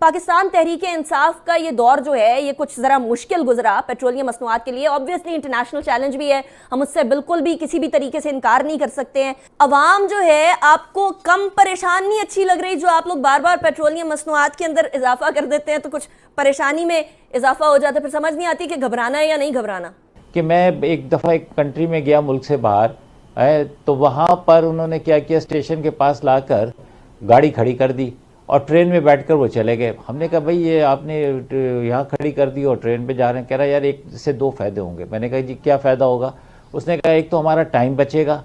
पाकिस्तान तहरीक इंसाफ का ये दौर जो है ये कुछ ज़रा मुश्किल गुजरा पेट्रोलियम मसनूआत के लिए। ऑब्वियसली इंटरनेशनल चैलेंज भी है, हम उससे बिल्कुल भी किसी भी तरीके से इनकार नहीं कर सकते हैं। अवाम जो है आपको कम परेशान नहीं अच्छी लग रही, जो आप लोग बार बार पेट्रोलियम मसनूआत के अंदर इजाफा कर देते हैं तो कुछ परेशानी में इजाफा हो जाता है, फिर समझ नहीं आती कि घबराना है या नहीं घबराना। कि मैं एक दफ़ा एक कंट्री में गया मुल्क से बाहर तो वहाँ पर उन्होंने क्या किया, स्टेशन के पास लाकर गाड़ी खड़ी कर दी और ट्रेन में बैठकर वो चले गए। हमने कहा भाई ये आपने यहाँ खड़ी कर दी और ट्रेन पे जा रहे हैं। कह रहा यार एक से दो फ़ायदे होंगे। मैंने कहा जी क्या फ़ायदा होगा? उसने कहा एक तो हमारा टाइम बचेगा,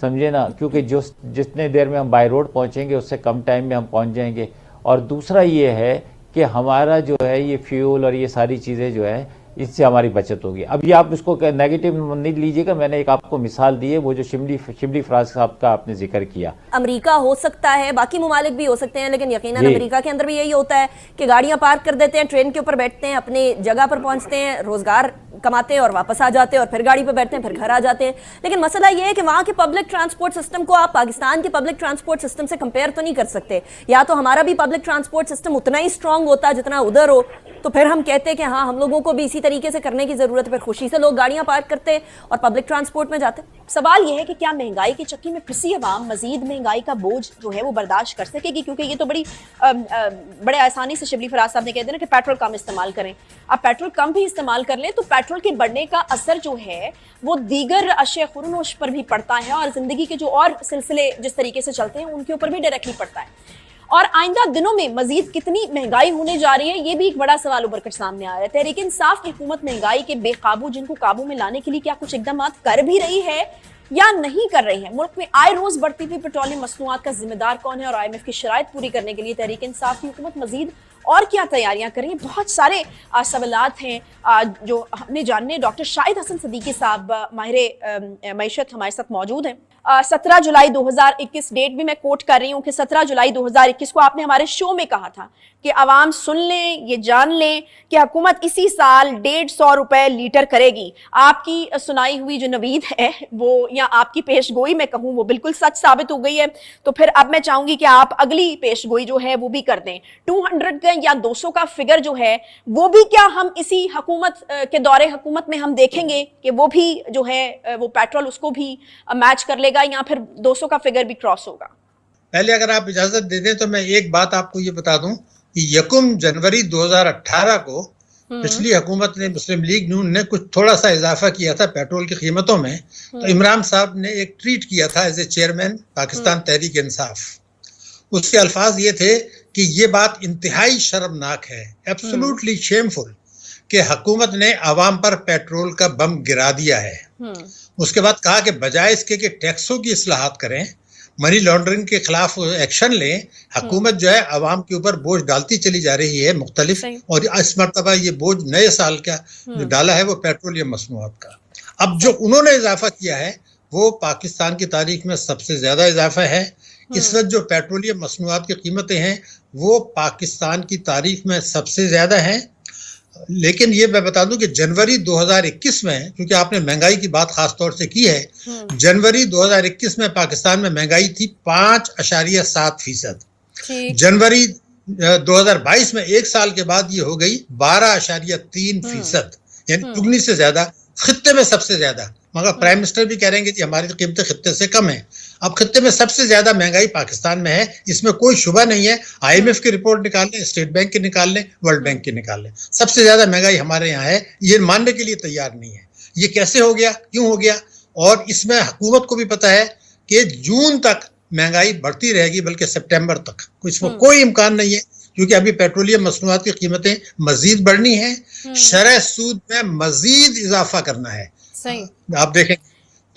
समझे ना, क्योंकि जितने देर में हम बाय रोड पहुँचेंगे उससे कम टाइम में हम पहुँच जाएंगे। और दूसरा ये है कि हमारा जो है ये फ्यूल और ये सारी चीज़ें जो है इससे हमारी बचत होगी। अब ये आप इसको नेगेटिव नहीं लीजिएगा, मैंने एक आपको मिसाल दी है, वो जो शिमली फराज साहब का आपने जिक्र किया। अमेरिका हो सकता है, बाकी ममालिक भी हो सकते हैं, लेकिन यकीनन अमेरिका के अंदर भी यही होता है कि गाड़ियां पार्क कर देते हैं, ट्रेन के ऊपर बैठते हैं, अपनी जगह पर पहुंचते हैं, रोजगार कमाते हैं और वापस आ जाते हैं और फिर गाड़ी पर बैठते हैं, फिर घर आ जाते हैं। लेकिन मसला ये है कि वहाँ के पब्लिक ट्रांसपोर्ट सिस्टम को आप पाकिस्तान के पब्लिक ट्रांसपोर्ट सिस्टम से कंपेयर तो नहीं कर सकते। या तो हमारा भी पब्लिक ट्रांसपोर्ट सिस्टम उतना ही स्ट्रांग होता है जितना उधर हो, तो फिर हम कहते हैं कि हाँ हम लोगों को भी इसी तरीके से करने की जरूरत है। फिर खुशी से लोग गाड़ियां पार्क करते और पब्लिक ट्रांसपोर्ट में जाते। सवाल यह है कि क्या महंगाई की चक्की में पिसी अवाम मजीद महंगाई का बोझ जो है वो बर्दाश्त कर सकेगी? क्योंकि ये तो बड़े आसानी से शिबली फराज साहब ने कह दिया कि पेट्रोल कम इस्तेमाल करें। अब पेट्रोल कम भी इस्तेमाल कर लें तो पेट्रोल के बढ़ने का असर जो है वो दीगर अशिया खुरनोश पर भी पड़ता है और जिंदगी के जो और सिलसिले जिस तरीके से चलते हैं उनके ऊपर भी डायरेक्टली पड़ता है। और आइंदा दिनों में मजीद कितनी महंगाई होने जा रही है ये भी एक बड़ा सवाल उभर कर सामने आ रहा है। तहरीक इंसाफ की हुकूमत महंगाई के बेकाबू जिनको काबू में लाने के लिए क्या कुछ इकदाम कर भी रही है या नहीं कर रही है? मुल्क में आए रोज बढ़ती हुई पेट्रोलियम मसनूआत का जिम्मेदार कौन है और IMF की शराइत पूरी करने के लिए तहरीक इंसाफ की हुकूमत मजीद और क्या तैयारियां करें? बहुत सारे सवालात हैं जो हमने जानने। डॉक्टर शाहिद हसन सदीकी साहब माहिर मईशत हमारे साथ मौजूद हैं। 17 जुलाई 2021 डेट भी मैं कोट कर रही हूँ कि 17 जुलाई 2021 को आपने हमारे शो में कहा था कि आवाम सुन लें, ये जान लें कि हुकूमत इसी साल 150 रुपए लीटर करेगी। आपकी सुनाई हुई जो नवीद है वो या आपकी पेशगोई मैं कहूँ वो बिल्कुल सच साबित हो गई है। तो फिर अब मैं चाहूंगी कि आप अगली पेशगोई जो है वो भी कर दें। 200 का या 200 का फिगर जो है वो भी क्या हम इसी हुकूमत के दौरे हुकूमत में हम देखेंगे कि वो भी जो है वो पेट्रोल उसको भी मैच कर लेगा या फिर 200 का फिगर भी क्रॉस होगा? पहले अगर आप इजाजत दे दें तो मैं एक बात आपको ये बता दूं कि 1 जनवरी 2018 को पिछली हुकूमत ने, मुस्लिम लीग नून ने कुछ थोड़ा सा इजाफा किया था पेट्रोल की कीमतों में। तो इमरान साहब ने एक ट्वीट किया था as a chairman Pakistan Tehreek Insaf. उसके अल्फाज ये थे कि ये बात इंतहाई शर्मनाक है, एब्सोल्युटली शेमफुल, कि हुकूमत ने आवाम पर पेट्रोल का बम गिरा दिया है। उसके बाद कहा कि बजाय इसके कि टैक्सों की इस्लाहात करें, मनी लॉन्ड्रिंग के खिलाफ एक्शन लें, हुकूमत जो है आवाम के ऊपर बोझ डालती चली जा रही है मुख्तलिफ, और इस मरतबा ये बोझ नए साल का जो डाला है वो पेट्रोलियम मसनूआत का। अब जो उन्होंने इजाफा किया है वो पाकिस्तान की तारीख में सबसे ज्यादा इजाफा है। इस वक्त जो पेट्रोलियम मसनूआत की कीमतें हैं वो पाकिस्तान की तारीख में सबसे ज्यादा हैं। लेकिन ये मैं बता दूं कि जनवरी 2021 में, क्योंकि आपने महंगाई की बात खास तौर से की है, जनवरी 2021 में पाकिस्तान में महंगाई थी 5.7%। जनवरी 2022 में एक साल के बाद ये हो गई 12.3%, यानी दुगनी से ज्यादा, खित्ते में सबसे ज्यादा। मगर प्राइम मिनिस्टर भी कह रहे हैं कि हमारी कीमतें खित्ते से कम है। अब खित्ते में सबसे ज्यादा महंगाई पाकिस्तान में है, इसमें कोई शुबा नहीं है। IMF की रिपोर्ट निकाल लें, स्टेट बैंक की निकाल लें, वर्ल्ड बैंक की निकाल लें, सबसे ज्यादा महंगाई हमारे यहाँ है। ये मानने के लिए तैयार नहीं है। ये कैसे हो गया, क्यों हो गया? और इसमें हुकूमत को भी पता है कि जून तक महंगाई बढ़ती रहेगी, बल्कि सितंबर तक। इसमें कोई इम्कान नहीं है, क्योंकि अभी पेट्रोलियम मसनूआत की कीमतें मजीद बढ़नी है, शरह सूद में मजीद इजाफा करना है। सही आप देखें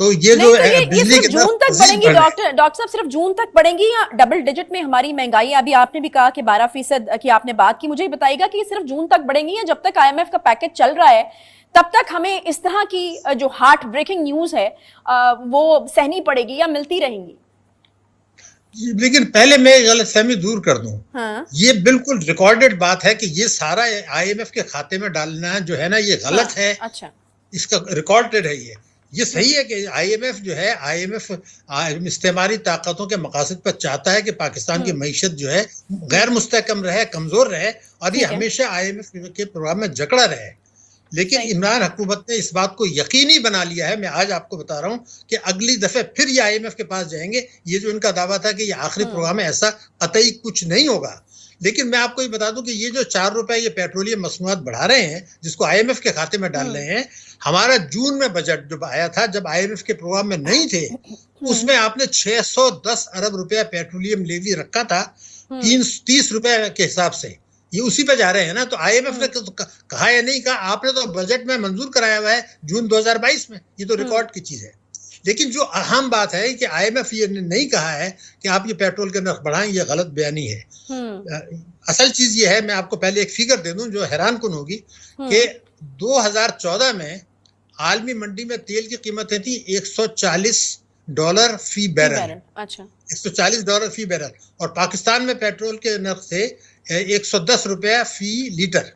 तो ये जो ये बिजली के जून तक बढ़ेंगी डॉक्टर साहब, सिर्फ जून तक बढ़ेंगी या डबल डिजिट में हमारी महंगाई? अभी आपने भी कहा कि 12% की आपने बात की, मुझे बताइएगा कि सिर्फ जून तक बढ़ेंगी या जब तक IMF का पैकेज चल रहा है तब तक हमें इस तरह की जो हार्ट ब्रेकिंग न्यूज है वो सहनी पड़ेगी या मिलती रहेंगी? लेकिन पहले मैं गलतफहमी दूर कर दूं। ये बिल्कुल रिकॉर्डेड बात है कि ये सारा IMF के खाते में डालना जो है ना, ये गलत है। अच्छा, इसका रिकॉर्डेड है। ये सही है कि आईएमएफ जो है, आईएमएफ इस्तेमारी ताकतों के मकासद पर चाहता है कि पाकिस्तान की मईशत जो है गैर मुस्तहकम रहे, कमजोर रहे, और ये हमेशा आईएमएफ के प्रोग्राम में जकड़ा रहे। लेकिन इमरान हुकूमत ने इस बात को यकीनी बना लिया है, मैं आज आपको बता रहा हूं कि अगली दफे फिर ये आईएमएफ के पास जाएंगे। ये जो इनका दावा था कि ये आखिरी प्रोग्राम है, ऐसा कतई कुछ नहीं होगा। लेकिन मैं आपको ये बता दूं कि ये जो 4 रुपए ये पेट्रोलियम मसनूआत बढ़ा रहे हैं, जिसको आईएमएफ के खाते में डाल रहे हैं, हमारा जून में बजट जब आया था, जब आईएमएफ के प्रोग्राम में नहीं थे, उसमें आपने 610 अरब रुपया पेट्रोलियम लेवी रखा था 30 रुपए के हिसाब से। ये उसी पे जा रहे हैं ना। तो आईएमएफ ने तो कहा या नहीं कहा, आपने तो बजट में मंजूर कराया हुआ है जून 2022 में, ये तो रिकॉर्ड की चीज है। लेकिन जो अहम बात है कि आईएमएफ ये नहीं कहा है कि आप ये पेट्रोल के नर्ख बढ़ाएं, ये गलत बयानी है। असल चीज ये है, मैं आपको पहले एक फिगर दे दूं जो हैरान कुन होगी कि 2014 में आलमी मंडी में तेल की कीमतें थी $140 फी बैरल। अच्छा, $140 फी बैरल, और पाकिस्तान में पेट्रोल के नर्ख थे 110 रुपया फी लीटर।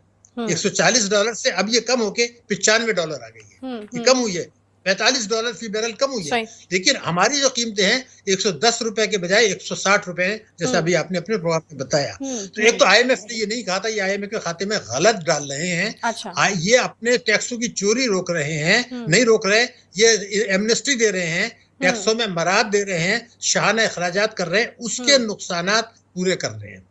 $140 से अब ये कम होके $95 आ गई है। ये कम हुई है, $45 फी बैरल कम हुई है। लेकिन हमारी जो कीमतें हैं 110 रुपए के बजाय 160 रुपए हैं, जैसा अभी आपने अपने प्रोग्राम में बताया। तो एक तो आईएमएफ ने ये नहीं कहा था, ये आईएमएफ के खाते में गलत डाल रहे हैं। अच्छा। ये अपने टैक्सों की चोरी रोक रहे हैं, नहीं रोक रहे, ये एमनेस्टी दे रहे हैं, टैक्सों में मराद दे रहे हैं, शाहाना अखराजात कर रहे हैं, उसके नुकसानात पूरे कर रहे हैं।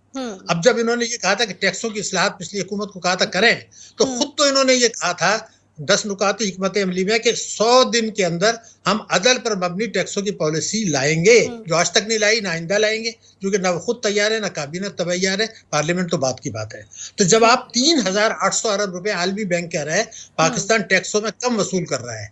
अब जब इन्होंने ये कहा था कि टैक्सों की इस्लाहत पिछली हुकूमत को कहा था करें, तो खुद तो इन्होंने ये कहा था 10 नुकात हिकमत अमली में कि 100 दिन के अंदर हम अदल पर मबनी टैक्सों की पॉलिसी लाएंगे, जो आज तक नहीं लाई, ना आइंदा लाएंगे, क्योंकि ना वो खुद तैयार है, ना काबीना तैयार है, पार्लियामेंट तो बात की बात है। तो जब आप 3800 अरब रुपए आलमी बैंक कह रहे हैं, पाकिस्तान टैक्सों में कम वसूल कर रहा है,